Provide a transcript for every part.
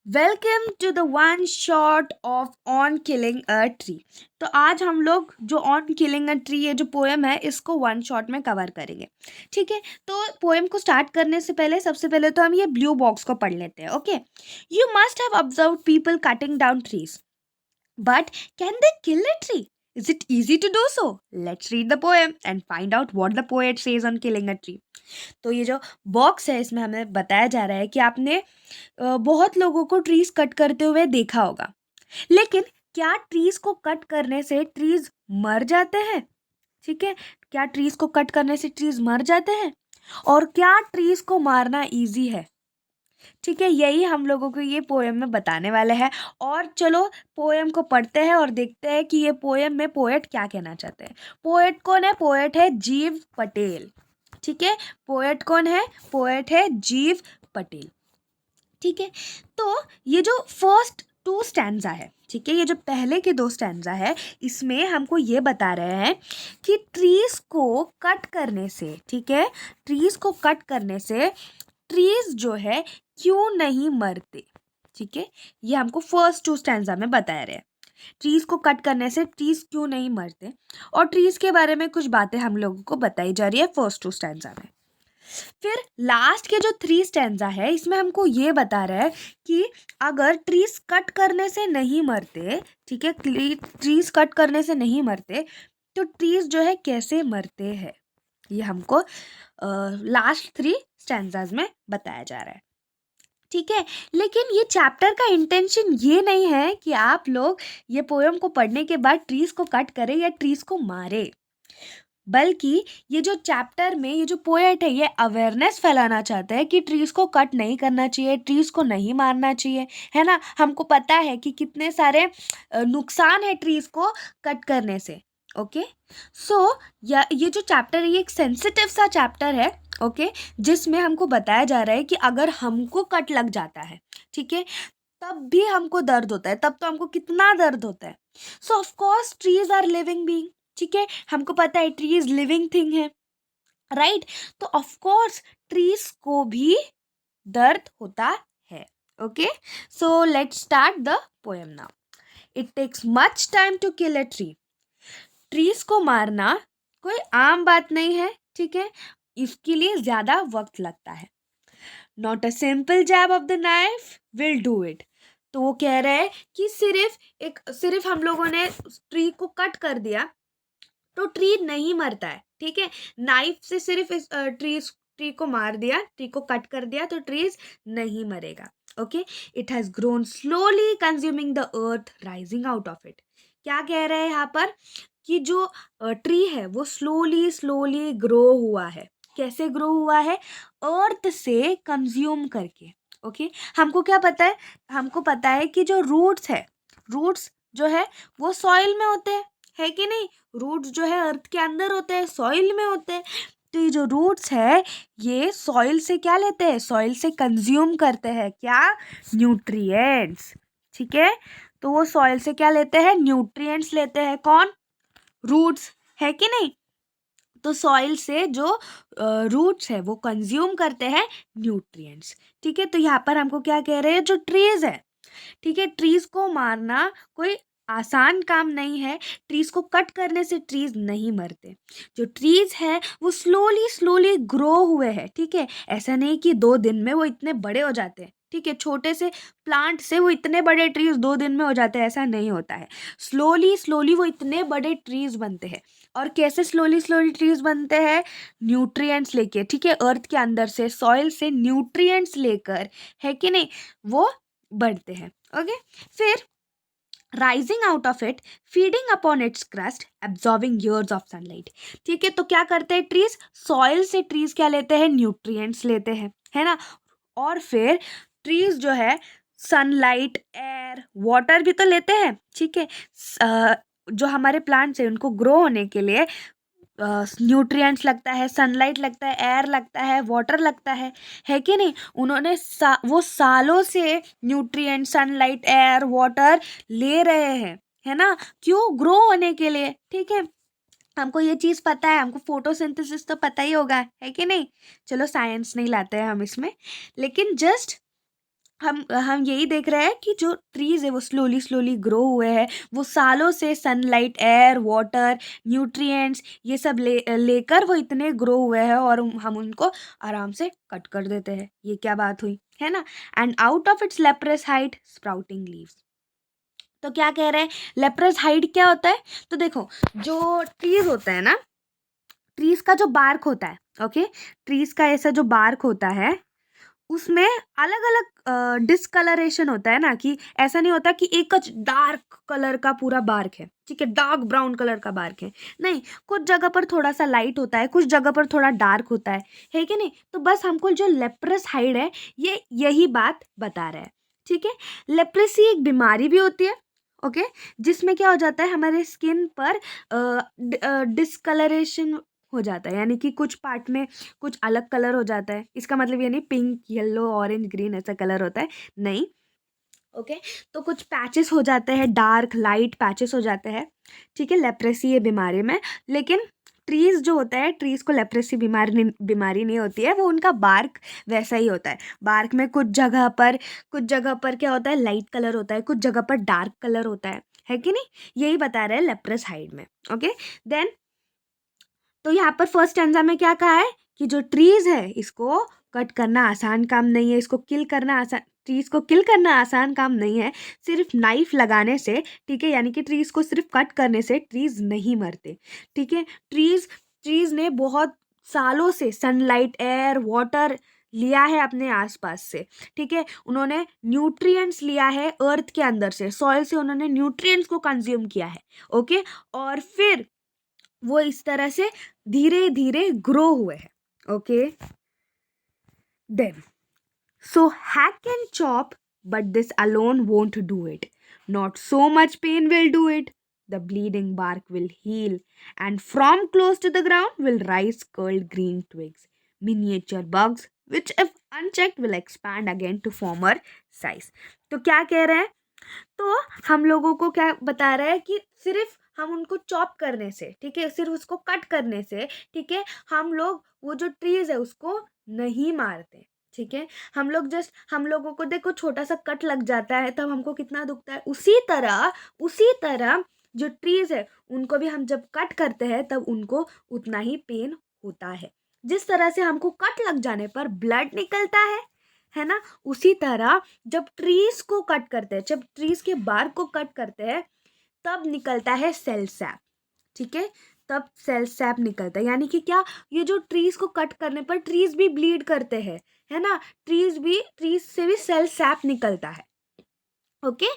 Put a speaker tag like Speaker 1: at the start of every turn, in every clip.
Speaker 1: Welcome to the one shot of on killing a tree. तो आज हम लोग जो ऑन किलिंग अ ट्री ये जो पोएम है इसको वन शॉट में कवर करेंगे। ठीक है, तो पोएम को स्टार्ट करने से पहले सबसे पहले तो हम ये ब्लू बॉक्स को पढ़ लेते हैं। Okay, you must have observe people cutting down trees, but can they kill a tree? Is it easy to do so? Let's read the poem and find out what the poet says on killing a tree. तो ये जो box है इसमें हमें बताया जा रहा है कि आपने बहुत लोगों को ट्रीज कट करते हुए देखा होगा, लेकिन क्या ट्रीज को कट करने से ट्रीज मर जाते हैं? ठीक है, क्या ट्रीज को कट करने से ट्रीज मर जाते हैं और क्या ट्रीज को मारना इजी है? ठीक है, यही हम लोगों को ये पोएम में बताने वाले हैं। और चलो पोएम को पढ़ते हैं और देखते हैं कि ये पोएम में पोएट क्या कहना चाहते हैं। पोएट कौन है? पोएट है जीव पटेल। ठीक है, पोएट कौन है? पोएट है जीव पटेल। ठीक है, तो ये जो फर्स्ट टू स्टैंजा है, ठीक है, ये जो पहले के दो स्टैंजा है, इसमें हमको ये बता रहे हैं कि ट्रीज को कट करने से, ठीक है, ट्रीज को कट करने से ट्रीज जो है क्यों नहीं मरते। ठीक है, ये हमको फर्स्ट टू स्टैंजा में बताया रहे हैं, ट्रीज को कट करने से ट्रीज क्यों नहीं मरते, और ट्रीज के बारे में कुछ बातें हम लोगों को बताई जा रही है फर्स्ट टू स्टैंजा में। फिर लास्ट के जो थ्री स्टैंजा है इसमें हमको ये बता रहा है कि अगर ट्रीज कट करने से नहीं मरते, ठीक है, ट्रीज कट करने से नहीं मरते तो ट्रीज जो है कैसे मरते हैं, ये हमको लास्ट थ्री स्टैंजाज में बताया जा रहा है। ठीक है, लेकिन ये चैप्टर का इंटेंशन ये नहीं है कि आप लोग ये पोएम को पढ़ने के बाद ट्रीज को कट करें या ट्रीज को मारे, बल्कि ये जो चैप्टर में ये जो पोएट है ये अवेयरनेस फैलाना चाहता है कि ट्रीज को कट नहीं करना चाहिए, ट्रीज को नहीं मारना चाहिए, है ना। हमको पता है कि कितने सारे नुकसान है ट्रीज को कट करने से। ओके, सो ये जो चैप्टर है ये एक सेंसिटिव सा चैप्टर है। ओके, जिसमें हमको बताया जा रहा है कि अगर हमको कट लग जाता है, ठीक है, तब भी हमको दर्द होता है, तब तो हमको कितना दर्द होता है। So of course trees are living being, ठीक है, हमको पता है ट्रीज लिविंग थिंग है, राइट। तो ऑफ कोर्स ट्रीज को भी दर्द होता है। Okay, so let's start the poem now. It takes much time to kill a tree. Trees को मारना कोई आम बात नहीं है, ठीक है, इसके लिए ज्यादा वक्त लगता है। Not a simple jab of the knife will do it. तो वो कह रहे हैं कि सिर्फ हम लोगों ने ट्री को कट कर दिया तो ट्री नहीं मरता है। ठीक है, नाइफ से सिर्फ इस ट्री को मार दिया, ट्री को कट कर दिया तो ट्रीज नहीं मरेगा। Okay, it has grown slowly consuming the earth rising out of it. क्या कह रहे हैं यहाँ पर कि जो ट्री है वो स्लोली स्लोली ग्रो हुआ है। कैसे ग्रो हुआ है? अर्थ से कंज्यूम करके। ओके, हमको क्या पता है? हमको पता है कि जो रूट्स है, रूट्स जो है वो सॉइल में होते हैं, है कि नहीं। रूट्स जो है अर्थ के अंदर होते हैं, सॉइल में होते हैं। तो ये जो रूट्स है ये सॉइल से क्या लेते हैं? सॉइल से कंज्यूम करते हैं क्या? न्यूट्रिएंट्स। ठीक है, तो वो सॉइल से क्या लेते हैं? न्यूट्रिएंट्स लेते हैं। कौन? रूट्स, है कि नहीं। तो सॉइल से जो रूट्स है वो कंज्यूम करते हैं न्यूट्रिएंट्स। ठीक है, तो यहाँ पर हमको क्या कह रहे हैं? जो ट्रीज है, ठीक है, ट्रीज को मारना कोई आसान काम नहीं है। ट्रीज को कट करने से ट्रीज नहीं मरते। जो ट्रीज है वो स्लोली स्लोली ग्रो हुए हैं। ठीक है, ऐसा नहीं कि 2 दिन में वो इतने बड़े हो जाते हैं। ठीक है, छोटे से प्लांट से वो इतने बड़े ट्रीज 2 दिन में हो जाते हैं, ऐसा नहीं होता है। स्लोली स्लोली वो इतने बड़े ट्रीज बनते हैं। और कैसे स्लोली स्लोली ट्रीज बनते हैं? न्यूट्रिएंट्स लेके, ठीक है, अर्थ के अंदर से, सॉइल से न्यूट्रिएंट्स लेकर, है कि नहीं, वो बढ़ते हैं। ओके, फिर rising out of it, feeding upon its crust, absorbing years of sunlight. ठीक है, तो क्या करते हैं ट्रीज? सॉइल से ट्रीज क्या लेते हैं? न्यूट्रिएंट्स लेते हैं, है ना। और फिर ट्रीज जो है सनलाइट, एयर, वाटर भी तो लेते हैं। ठीक है, जो हमारे प्लांट्स है उनको ग्रो होने के लिए न्यूट्रिएंट्स लगता है, सनलाइट लगता है, एयर लगता है, वाटर लगता है कि नहीं। उन्होंने वो सालों से न्यूट्रिएंट, सनलाइट, एयर, वाटर ले रहे हैं, है ना। क्यों? ग्रो होने के लिए। ठीक है, हमको ये चीज़ पता है, हमको फोटोसिंथेसिस तो पता ही होगा, है कि नहीं। चलो साइंस नहीं लाते हैं हम इसमें, लेकिन जस्ट हम यही देख रहे हैं कि जो ट्रीज है वो स्लोली स्लोली ग्रो हुए हैं, वो सालों से सनलाइट, एयर, वाटर, न्यूट्रिएंट्स ये सब लेकर वो इतने ग्रो हुए हैं, और हम उनको आराम से कट कर देते हैं। ये क्या बात हुई, है ना। And out of its leprous hide sprouting leaves. तो क्या कह रहे हैं, लेप्रस हाइड क्या होता है? तो देखो, जो ट्रीज होता है ना, ट्रीज का जो बार्क होता है, ओके, ट्रीज का ऐसा जो बार्क होता है उसमें अलग अलग डिस्कलरेशन होता है ना, कि ऐसा नहीं होता कि एक डार्क कलर का पूरा बार्क है, ठीक है, डार्क ब्राउन कलर का बार्क है, नहीं, कुछ जगह पर थोड़ा सा लाइट होता है, कुछ जगह पर थोड़ा डार्क होता है कि नहीं। तो बस हमको जो लेप्रस हाइड है ये यही बात बता रहा है, ठीक है। लेप्रेसी एक बीमारी भी होती है, ओके, जिसमें क्या हो जाता है, हमारे स्किन पर डिस्कलरेशन हो जाता है, यानी कि कुछ पार्ट में कुछ अलग कलर हो जाता है। इसका मतलब ये नहीं पिंक, येलो, ऑरेंज, ग्रीन ऐसा कलर होता है, नहीं, ओके। तो कुछ पैचेस हो जाते हैं, डार्क लाइट पैचेस हो जाते हैं, ठीक है, लेप्रेसी ये बीमारी में। लेकिन ट्रीज जो होता है, ट्रीज को लेप्रेसी बीमारी नहीं होती है, वो उनका बार्क वैसा ही होता है। बार्क में कुछ जगह पर क्या होता है, लाइट कलर होता है, कुछ जगह पर डार्क कलर होता है कि नहीं। यही बता रहे हैं लेप्रस हाइड में, ओके। देन तो यहाँ पर फर्स्ट स्टैंजा में क्या कहा है कि जो ट्रीज है इसको कट करना आसान काम नहीं है, इसको किल करना आसान, ट्रीज को किल करना आसान काम नहीं है, सिर्फ नाइफ लगाने से, ठीक है, यानी कि ट्रीज को सिर्फ कट करने से ट्रीज नहीं मरते, ठीक है। ट्रीज ट्रीज ने बहुत सालों से सनलाइट, एयर, वाटर लिया है अपने आसपास से, ठीक है, उन्होंने न्यूट्रिएंट्स लिया है अर्थ के अंदर से, सॉइल से उन्होंने न्यूट्रिएंट्स को कंज्यूम किया है, ओके, और फिर वो इस तरह से धीरे धीरे ग्रो हुए हैं, okay. Then so hack and chop, but this alone won't do it. Not so much pain will do it. The bleeding bark will heal, and from close to the ground will rise curled green twigs, miniature bugs, which if unchecked will expand again to former size. तो क्या कह रहे हैं, तो हम लोगों को क्या बता रहा है कि सिर्फ हम उनको चॉप करने से, ठीक है, सिर्फ उसको कट करने से, ठीक है, हम लोग वो जो ट्रीज है उसको नहीं मारते, ठीक है। हम लोगों को देखो छोटा सा कट लग जाता है तब हमको कितना दुखता है, उसी तरह जो ट्रीज है उनको भी हम जब कट करते हैं तब उनको उतना ही पेन होता है। जिस तरह से हमको कट लग जाने पर ब्लड निकलता है ना, उसी तरह जब ट्रीज को कट करते हैं, जब ट्रीज के बार्क को कट करते हैं तब निकलता है सेल सैप, ठीक है, तब सेल सैप निकलता है। यानी कि क्या, ये जो ट्रीज को कट करने पर ट्रीज भी ब्लीड करते हैं, है ना, ट्रीज से भी सेल सैप निकलता है, ओके।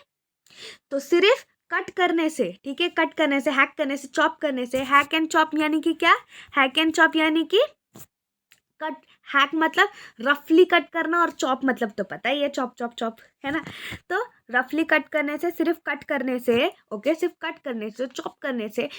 Speaker 1: तो सिर्फ कट करने से, ठीक है, कट करने से, हैक करने से, चॉप करने से, हैक एंड चॉप यानी कि क्या, हैक एंड चॉप यानी कि कट, हैक मतलब रफली कट करना, और चॉप मतलब तो पता ही है, चॉप चॉप चॉप, है ना। तो रफली कट करने से, सिर्फ कट करने से, ओके, सिर्फ कट करने से, चॉप करने से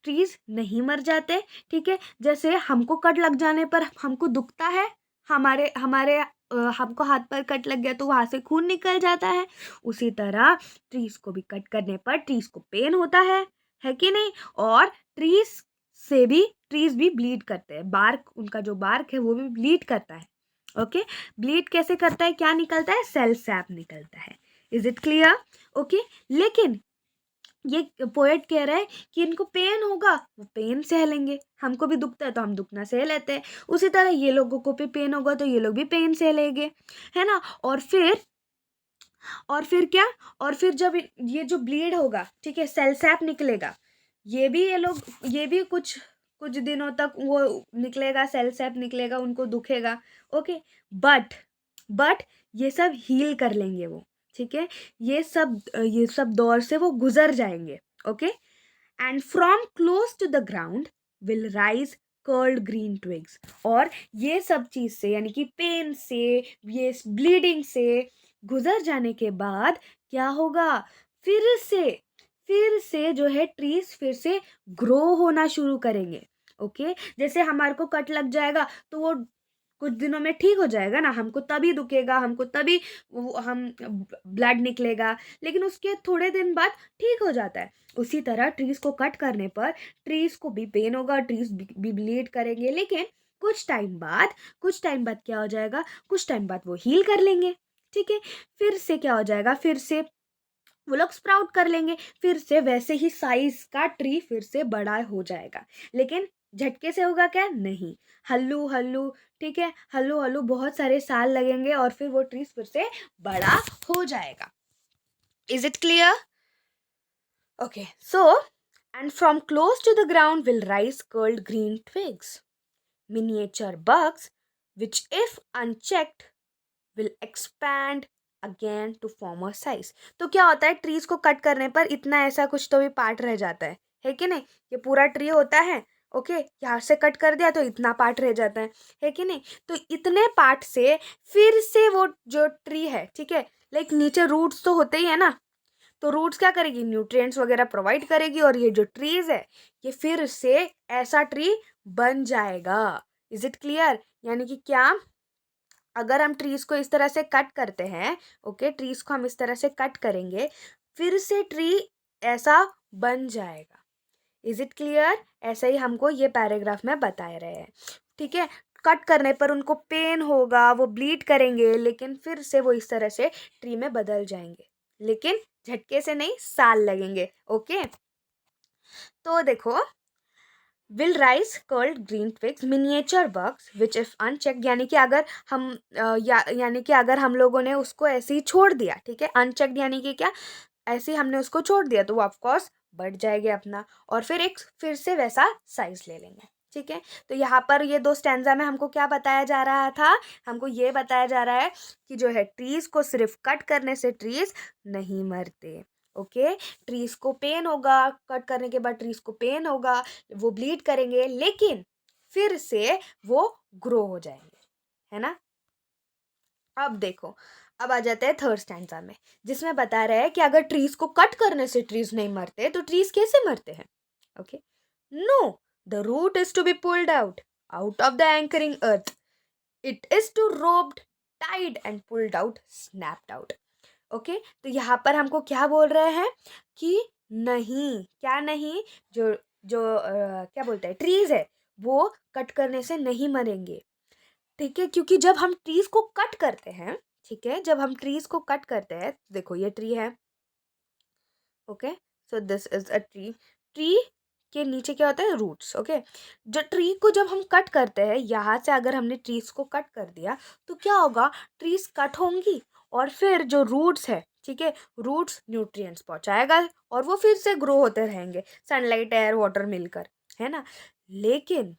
Speaker 1: ट्रीज नहीं मर जाते, ठीक है। जैसे हमको कट लग जाने पर हमको दुखता है, हमारे हमारे हमको हाथ पर कट लग गया तो वहां से खून निकल जाता है, उसी तरह ट्रीज को भी कट करने पर ट्रीज को पेन होता है कि नहीं। और ट्रीज से भी ट्रीज भी ब्लीड करते हैं, बार्क, उनका जो बार्क है वो भी ब्लीड करता है, ओके। ब्लीड कैसे करता है, क्या निकलता है, सेल सैप निकलता है। Is it clear, okay. लेकिन ये पोएट कह रहा है कि इनको पेन होगा, वो पेन सह लेंगे, हमको भी दुखता है तो हम दुखना सह लेते हैं, उसी तरह ये लोगों को भी पेन होगा तो ये लोग भी पेन सह लेंगे, है ना। और फिर क्या, और फिर जब ये जो ब्लीड होगा, ठीक है, सेल सैप निकलेगा, ये भी कुछ कुछ दिनों तक वो निकलेगा, सेल सैप निकलेगा, उनको दुखेगा, ओके। बट ये सब हील कर लेंगे वो, ठीक है, ये सब दौर से वो गुजर जाएंगे, okay. And from close to the ground will rise curled green twigs, और ये सब चीज से, यानी कि पेन से, ये ब्लीडिंग से गुजर जाने के बाद क्या होगा, फिर से जो है ट्रीज फिर से ग्रो होना शुरू करेंगे, ओके। जैसे हमारे को कट लग जाएगा तो वो कुछ दिनों में ठीक हो जाएगा ना, हमको तभी दुखेगा, हमको तभी हम ब्लड निकलेगा, लेकिन उसके थोड़े दिन बाद ठीक हो जाता है। उसी तरह ट्रीज को कट करने पर ट्रीज को भी पेन होगा, ट्रीज भी ब्लीड करेंगे, लेकिन कुछ टाइम बाद क्या हो जाएगा, कुछ टाइम बाद वो हील कर लेंगे, ठीक है, फिर से क्या हो जाएगा, फिर से वो लोग स्प्राउट कर लेंगे, फिर से वैसे ही साइज का ट्री फिर से बड़ा हो जाएगा। लेकिन झटके से होगा क्या, नहीं, हल्लू हल्लू, ठीक है, हल्लू हल्लू बहुत सारे साल लगेंगे और फिर वो ट्री फिर से बड़ा हो जाएगा। Is it clear? Okay, so and from close to the ground will rise curled green twigs, miniature bugs, which if unchecked will expand again to form a size. तो क्या होता है, ट्रीज को कट करने पर इतना ऐसा कुछ तो भी पार्ट रह जाता है कि नहीं? ये पूरा ट्री होता है, ओके, यहाँ से कट कर दिया तो इतना पार्ट रह जाता है कि नहीं? तो इतने पार्ट से फिर से वो जो ट्री है, ठीक है, लाइक नीचे रूट्स तो होते ही है ना, तो रूट्स क्या करेगी, न्यूट्रिएंट्स वगैरह प्रोवाइड करेगी और ये जो ट्रीज है ये फिर से ऐसा ट्री बन जाएगा। Is it clear? यानी कि क्या, अगर हम ट्रीज को इस तरह से कट करते हैं, ओके, ट्रीज को हम इस तरह से कट करेंगे, फिर से ट्री ऐसा बन जाएगा। Is it clear? ऐसे ही हमको ये पैराग्राफ में बता रहे हैं, ठीक है। कट करने पर उनको पेन होगा, वो ब्लीड करेंगे, लेकिन फिर से वो इस तरह से ट्री में बदल जाएंगे, लेकिन झटके से नहीं, साल लगेंगे, ओके। तो देखो, will rise curled green twigs miniature bugs which if unchecked, यानी कि अगर हम यानी कि अगर हम लोगों ने उसको ऐसे ही छोड़ दिया, ठीक है, अनचेक्ड यानी कि क्या, ऐसे ही हमने उसको छोड़ दिया तो वो ऑफकोर्स बढ़ जाएंगे अपना और फिर से वैसा साइज ले लेंगे, ठीक है। तो यहाँ पर ये दो स्टैंजा में हमको क्या बताया जा रहा था, हमको ये बताया जा रहा है कि जो है ट्रीज को सिर्फ कट करने से ट्रीज नहीं मरते, ओके। ट्रीज को पेन होगा, कट करने के बाद ट्रीज को पेन होगा, वो ब्लीड करेंगे, लेकिन फिर से वो ग्रो हो जाएंगे, है ना। अब देखो, अब आ जाते हैं थर्ड स्टैंजा में, जिसमें बता रहे हैं कि अगर ट्रीज को कट करने से ट्रीज नहीं मरते तो ट्रीज कैसे मरते हैं, okay. No, the root is to be pulled out out of the anchoring earth, it is to roped tied and pulled out snapped out, okay. तो यहाँ पर हमको क्या बोल रहे हैं कि नहीं, क्या नहीं, जो जो क्या बोलते हैं, ट्रीज है वो कट करने से नहीं मरेंगे, ठीक है, क्योंकि जब हम ट्रीज को कट करते हैं, ठीक है, जब हम ट्रीज को कट करते हैं, देखो ये ट्री है, okay, so this is a tree, tree के नीचे क्या होता है, रूट्स, ओके। जो ट्री को जब हम कट करते हैं, यहाँ से अगर हमने ट्रीज को कट कर दिया तो क्या होगा, ट्रीज कट होंगी और फिर जो रूट्स है, ठीक है, रूट्स न्यूट्रिएंट्स पहुंचाएगा और वो फिर से ग्रो होते रहेंगे, सनलाइट एयर वाटर मिलकर, है ना। लेकिन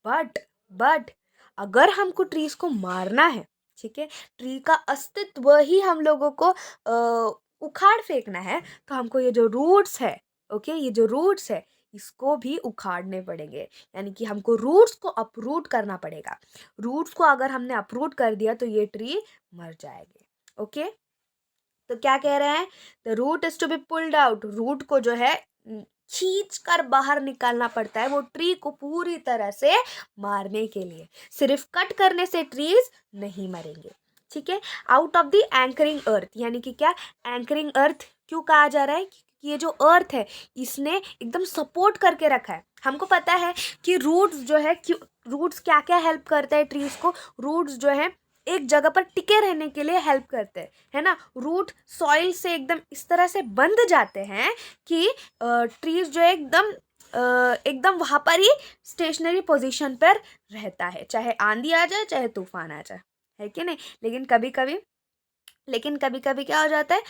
Speaker 1: बट अगर हमको ट्रीज को मारना है, ठीक है, ट्री का अस्तित्व ही हम लोगों को उखाड़ फेंकना है, तो हमको ये जो रूट्स है, ओके, ये जो रूट्स है इसको भी उखाड़ने पड़ेंगे, यानी कि हमको रूट्स को अपरूट करना पड़ेगा। रूट्स को अगर हमने अपरूट कर दिया तो ये ट्री मर जाएंगे, ओके। तो क्या कह रहे हैं, the root is to be pulled out, root को जो है खींच कर बाहर निकालना पड़ता है वो ट्री को पूरी तरह से मारने के लिए, सिर्फ कट करने से ट्रीज नहीं मरेंगे, ठीक है। आउट ऑफ द एंकरिंग अर्थ, यानी कि क्या, एंकरिंग अर्थ क्यों कहा जा रहा है, कि ये जो अर्थ है इसने एकदम सपोर्ट करके रखा है। हमको पता है कि रूट्स जो है, रूट्स क्या क्या हेल्प करता है ट्रीज को, रूट्स जो है एक जगह पर टिके रहने के लिए हेल्प करते हैं, है ना। रूट सॉइल से एकदम इस तरह से बंध जाते हैं कि ट्रीज जो है एकदम वहाँ पर ही स्टेशनरी पोजीशन पर रहता है, चाहे आंधी आ जाए चाहे तूफान आ जाए, है कि नहीं। लेकिन कभी कभी क्या हो जाता है,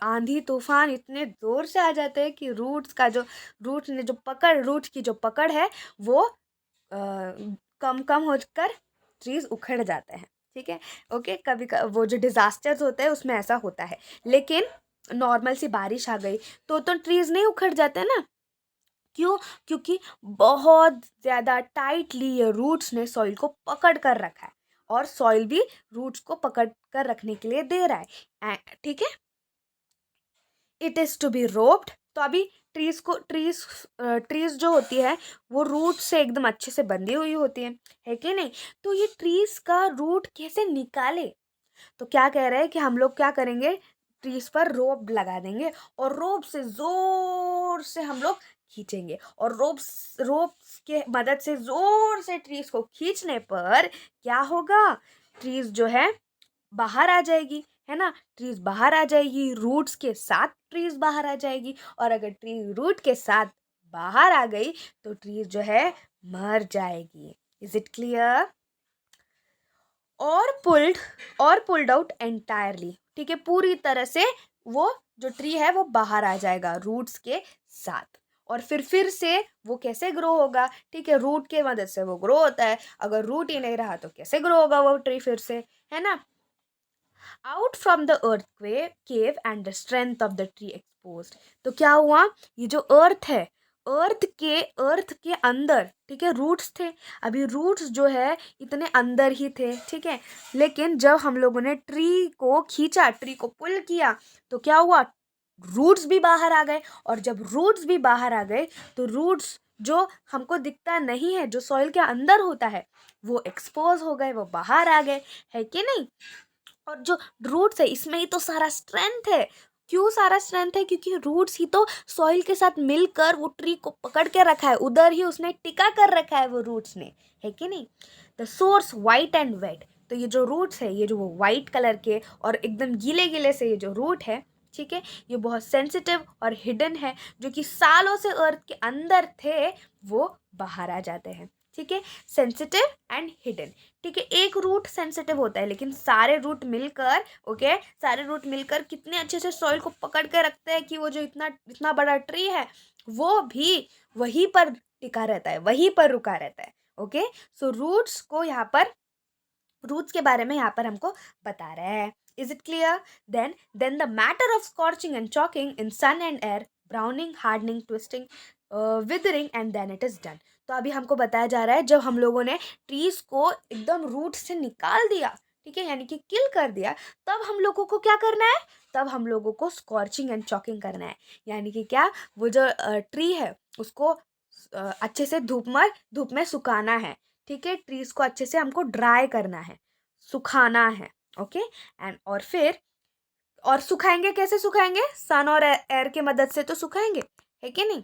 Speaker 1: आंधी तूफान इतने जोर से आ जाते हैं कि रूट्स की जो पकड़ है वो कम कम होकर ट्रीज उखड़ जाते हैं, ठीक है, ओके। वो जो डिजास्टर्स होते हैं उसमें ऐसा होता है, लेकिन नॉर्मल सी बारिश आ गई तो ट्रीज नहीं उखड़ जाते ना, क्यों, क्योंकि बहुत ज़्यादा टाइटली ये रूट्स ने सॉइल को पकड़ कर रखा है और सॉइल भी रूट्स को पकड़ कर रखने के लिए दे रहा है, ठीक है। It is to be roped, तो अभी ट्रीज जो होती है वो रूट से एकदम अच्छे से बंधी हुई होती है कि नहीं। तो ये ट्रीज का रूट कैसे निकाले, तो क्या कह रहे हैं कि हम लोग क्या करेंगे, ट्रीज पर रोप लगा देंगे और रोप से जोर से हम लोग खींचेंगे और रोप्स के मदद से जोर से ट्रीज को खींचने पर क्या होगा, ट्रीज जो है बाहर आ जाएगी, है ना, ट्रीज बाहर आ जाएगी, रूट्स के साथ ट्रीज बाहर आ जाएगी। और अगर ट्री रूट के साथ बाहर आ गई तो ट्रीज जो है मर जाएगी। Is it clear? और पुल्ड आउट एंटायरली, ठीक है, पूरी तरह से वो जो ट्री है वो बाहर आ जाएगा रूट्स के साथ। और फिर से वो कैसे ग्रो होगा? ठीक है, रूट के मदद से वो ग्रो होता है। अगर रूट ही नहीं रहा तो कैसे ग्रो होगा वो ट्री फिर से, है ना? Out from the earth cave and the strength of the tree exposed. तो क्या हुआ? ये जो अर्थ है, अर्थ के अंदर, ठीक है, रूट्स थे। अभी रूट्स जो है इतने अंदर ही थे, ठीक है, लेकिन जब हम लोगों ने ट्री को खींचा, ट्री को पुल किया, तो क्या हुआ? रूट्स भी बाहर आ गए। और जब रूट्स भी बाहर आ गए तो रूट्स जो हमको दिखता नहीं है, जो सॉइल के अंदर होता है, वो एक्सपोज हो गए, वो बाहर आ गए, है कि नहीं? और जो रूट्स है इसमें ही तो सारा स्ट्रेंथ है। क्यों सारा स्ट्रेंथ है? क्योंकि रूट्स ही तो सॉइल के साथ मिलकर वो ट्री को पकड़ के रखा है, उधर ही उसने टिका कर रखा है वो रूट्स ने, है कि नहीं? The source white and wet. तो ये जो रूट्स है, ये जो वो वाइट कलर के और एकदम गीले गीले से ये जो रूट है, ठीक है, ये बहुत सेंसिटिव और हिडन है, जो कि सालों से अर्थ के अंदर थे, वो बाहर आ जाते हैं, ठीक है, सेंसिटिव एंड हिडन। ठीक है, एक रूट सेंसिटिव होता है लेकिन सारे रूट मिलकर, ओके, सारे रूट मिलकर कितने अच्छे से सॉइल को पकड़ के रखते हैं कि वो जो इतना इतना बड़ा ट्री है वो भी वहीं पर टिका रहता है, वहीं पर रुका रहता है। ओके, सो रूट्स को यहाँ पर, रूट्स के बारे में यहाँ पर हमको बता रहा है। Is it clear? Then the matter of scorching and choking in sun and air, browning, hardening, twisting, withering and then it is done. तो अभी हमको बताया जा रहा है जब हम लोगों ने ट्रीज को एकदम रूट से निकाल दिया, ठीक है, यानी कि किल कर दिया, तब हम लोगों को क्या करना है? तब हम लोगों को स्कॉर्चिंग एंड चॉकिंग करना है। यानी कि क्या? वो जो ट्री है उसको अच्छे से धूप में सुखाना है, ठीक है, ट्रीज को अच्छे से हमको ड्राई करना है, सुखाना है। ओके, एंड और सुखाएंगे, कैसे सुखाएंगे? सन और एयर की मदद से तो सुखाएंगे, है कि नहीं?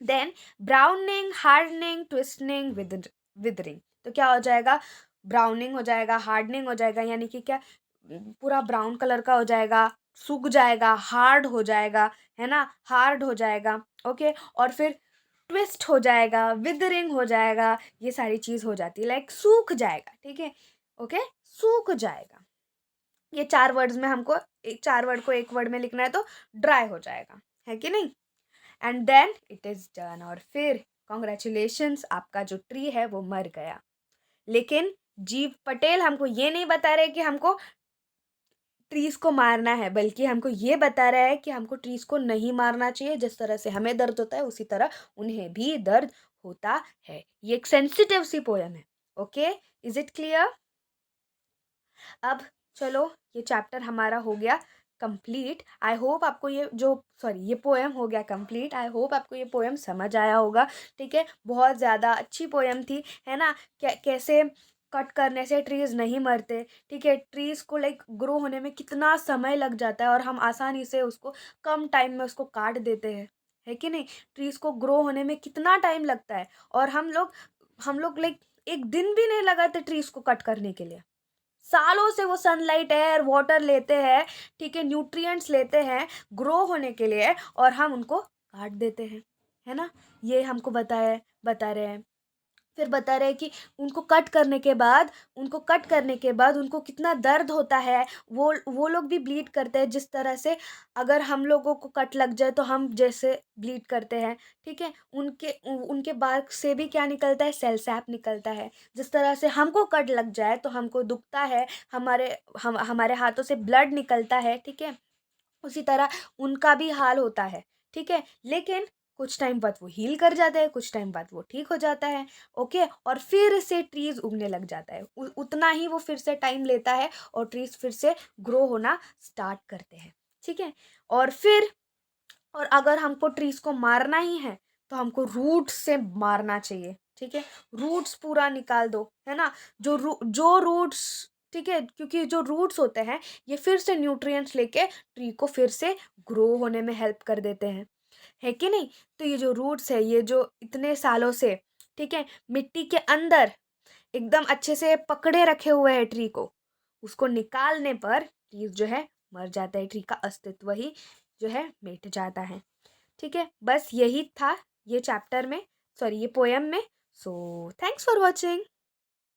Speaker 1: Then browning, hardening, twisting, withering. तो क्या हो जाएगा? ब्राउनिंग हो जाएगा, हार्डनिंग हो जाएगा, यानी कि क्या, पूरा ब्राउन कलर का हो जाएगा, सूख जाएगा, हार्ड हो जाएगा, है ना, हार्ड हो जाएगा। ओके, और फिर ट्विस्ट हो जाएगा, विदरिंग हो जाएगा, ये सारी चीज़ हो जाती है, लाइक सूख जाएगा, ठीक है, ओके, सूख जाएगा। ये 4 वर्ड्स में हमको, एक 4 वर्ड को एक वर्ड में लिखना है तो ड्राई हो जाएगा, है कि नहीं? And then it is done. और फिर कॉन्ग्रेचुलेशंस, आपका जो ट्री है वो मर गया। लेकिन जीव पटेल हमको ये नहीं बता रहे कि हमको ट्रीज को मारना है, बल्कि हमको ये बता रहा है कि हमको ट्रीज को नहीं मारना चाहिए। जिस तरह से हमें दर्द होता है उसी तरह उन्हें भी दर्द होता है। ये एक सेंसिटिव सी पोयम है। Okay, is it clear? अब चलो, ये चैप्टर हमारा हो गया कंप्लीट। आई होप आपको ये जो, सॉरी, ये पोएम हो गया कंप्लीट। आई होप आपको ये पोएम समझ आया होगा, ठीक है, बहुत ज़्यादा अच्छी पोएम थी, है ना? कैसे कट करने से ट्रीज नहीं मरते, ठीक है, ट्रीज को लाइक ग्रो होने में कितना समय लग जाता है और हम आसानी से उसको कम टाइम में उसको काट देते हैं, है कि नहीं? ट्रीज को ग्रो होने में कितना टाइम लगता है और हम लोग लाइक एक दिन भी नहीं लगाते ट्रीज को कट करने के लिए। सालों से वो सनलाइट, एयर, वाटर लेते हैं, ठीक है, न्यूट्रिएंट्स लेते हैं ग्रो होने के लिए, और हम उनको काट देते हैं, है ना? ये हमको बता रहे हैं। फिर बता रहे हैं कि उनको कट करने के बाद उनको कितना दर्द होता है। वो लोग भी ब्लीड करते हैं, जिस तरह से अगर हम लोगों को कट लग जाए तो हम जैसे ब्लीड करते हैं, ठीक है, उनके बार्क से भी क्या निकलता है? सेल सैप निकलता है। जिस तरह से हमको कट लग जाए तो हमको दुखता है, हमारे हाथों से ब्लड निकलता है, ठीक है, उसी तरह उनका भी हाल होता है, ठीक है, लेकिन कुछ टाइम बाद वो हील कर जाता है, कुछ टाइम बाद वो ठीक हो जाता है। ओके, और फिर से ट्रीज उगने लग जाता है, उतना ही वो फिर से टाइम लेता है और ट्रीज फिर से ग्रो होना स्टार्ट करते हैं, ठीक है। और अगर हमको ट्रीज को मारना ही है तो हमको रूट से मारना चाहिए, ठीक है, रूट्स पूरा निकाल दो, है ना, जो रूट्स, ठीक है, क्योंकि जो रूट्स होते हैं ये फिर से न्यूट्रिएंट्स लेके ट्री को फिर से ग्रो होने में हेल्प कर देते हैं, है कि नहीं? तो ये जो रूट्स है, ये जो इतने सालों से, ठीक है, मिट्टी के अंदर एकदम अच्छे से पकड़े रखे हुए हैं ट्री को, उसको निकालने पर ट्री जो है मर जाता है, ट्री का अस्तित्व ही जो है मिट जाता है। ठीक है, बस यही था ये चैप्टर में, सॉरी ये पोएम में। So thanks for watching.